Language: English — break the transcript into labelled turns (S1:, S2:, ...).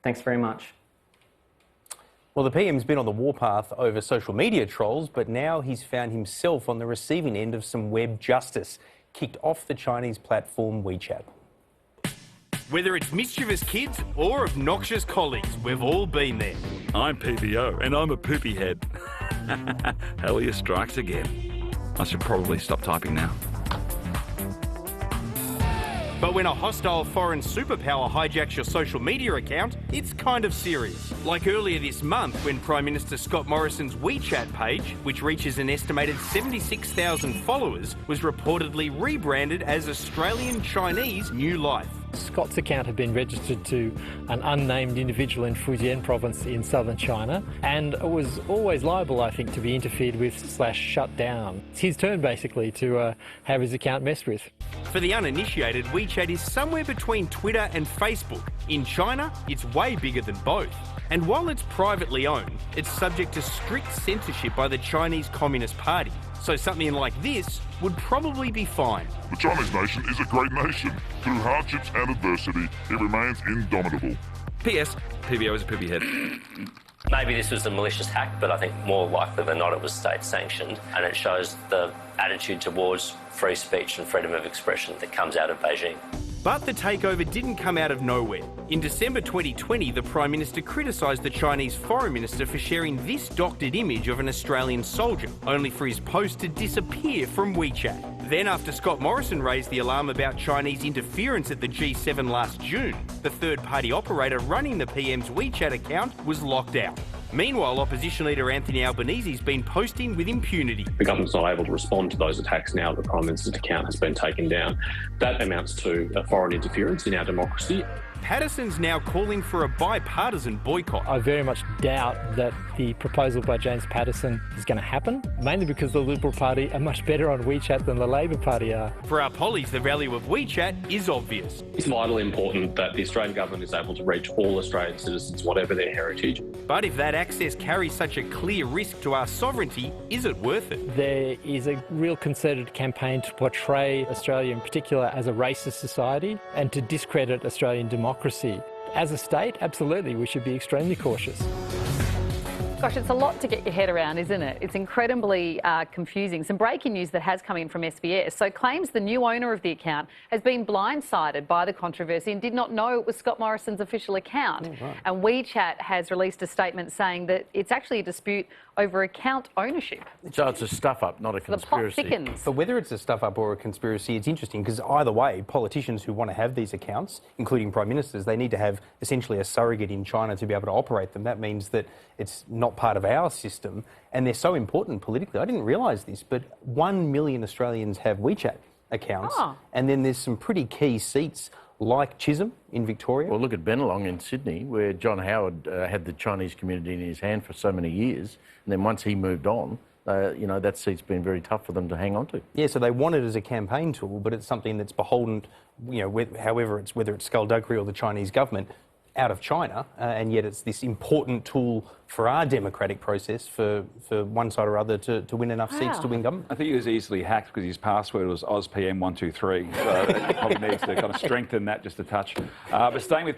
S1: Thanks very much.
S2: Well, the PM's been on the warpath over social media trolls, but now he's found himself on the receiving end of some web justice, kicked off the Chinese platform WeChat.
S3: Whether it's mischievous kids or obnoxious colleagues, we've all been there.
S4: I'm PBO and I'm a poopy head. Hellier strikes again. I should probably stop typing now.
S3: But when a hostile foreign superpower hijacks your social media account, it's kind of serious. Like earlier this month when Prime Minister Scott Morrison's WeChat page, which reaches an estimated 76,000 followers, was reportedly rebranded as Australian Chinese New Life.
S5: Scott's account had been registered to an unnamed individual in Fujian province in southern China, and it was always liable, I think, to be interfered with / shut down. It's his turn, basically, to have his account messed with.
S3: For the uninitiated, WeChat is somewhere between Twitter and Facebook. In China, it's way bigger than both. And while it's privately owned, it's subject to strict censorship by the Chinese Communist Party. So something like this would probably be fine.
S6: The Chinese nation is a great nation. Through hardships and adversity, it remains indomitable.
S4: P.S. PBO is a poopy head.
S7: Maybe this was a malicious hack, but I think more likely than not it was state-sanctioned, and it shows the attitude towards free speech and freedom of expression that comes out of Beijing.
S3: But the takeover didn't come out of nowhere. In December 2020, the Prime Minister criticised the Chinese Foreign Minister for sharing this doctored image of an Australian soldier, only for his post to disappear from WeChat. Then, after Scott Morrison raised the alarm about Chinese interference at the G7 last June, the third-party operator running the PM's WeChat account was locked out. Meanwhile, opposition leader Anthony Albanese's been posting with impunity.
S8: The government's not able to respond to those attacks now that the Prime Minister's account has been taken down. That amounts to a foreign interference in our democracy.
S3: Paterson's now calling for a bipartisan boycott.
S5: I very much doubt that the proposal by James Paterson is going to happen, mainly because the Liberal Party are much better on WeChat than the Labor Party are.
S3: For our pollies, the value of WeChat is obvious.
S8: It's vitally important that the Australian government is able to reach all Australian citizens, whatever their heritage.
S3: But if that access carries such a clear risk to our sovereignty, is it worth it?
S5: There is a real concerted campaign to portray Australia in particular as a racist society and to discredit Australian democracy. As a state, absolutely, we should be extremely cautious.
S9: Gosh, it's a lot to get your head around, isn't it? It's incredibly confusing. Some breaking news that has come in from SBS. So claims the new owner of the account has been blindsided by the controversy and did not know it was Scott Morrison's official account. Oh, right. And WeChat has released a statement saying that it's actually a dispute over account ownership.
S10: So it's a stuff-up, not a conspiracy.
S9: The plot thickens.
S2: But whether it's a stuff-up or a conspiracy, it's interesting because either way, politicians who want to have these accounts, including prime ministers, they need to have essentially a surrogate in China to be able to operate them. That means that it's not part of our system, and they're so important politically. I didn't realise this, but 1 million Australians have WeChat accounts, and then there's some pretty key seats like Chisholm in Victoria.
S10: Well, look at Bennelong in Sydney, where John Howard had the Chinese community in his hand for so many years, and then once he moved on, you know, that seat's been very tough for them to hang on to.
S2: Yeah, so they want it as a campaign tool, but it's something that's beholden, you know, whether it's skullduggery or the Chinese government, out of China, and yet it's this important tool for our democratic process for one side or other to win enough seats to win government.
S11: I think he was easily hacked because his password was OzPM123. So it probably needs to kind of strengthen that just a touch. But staying with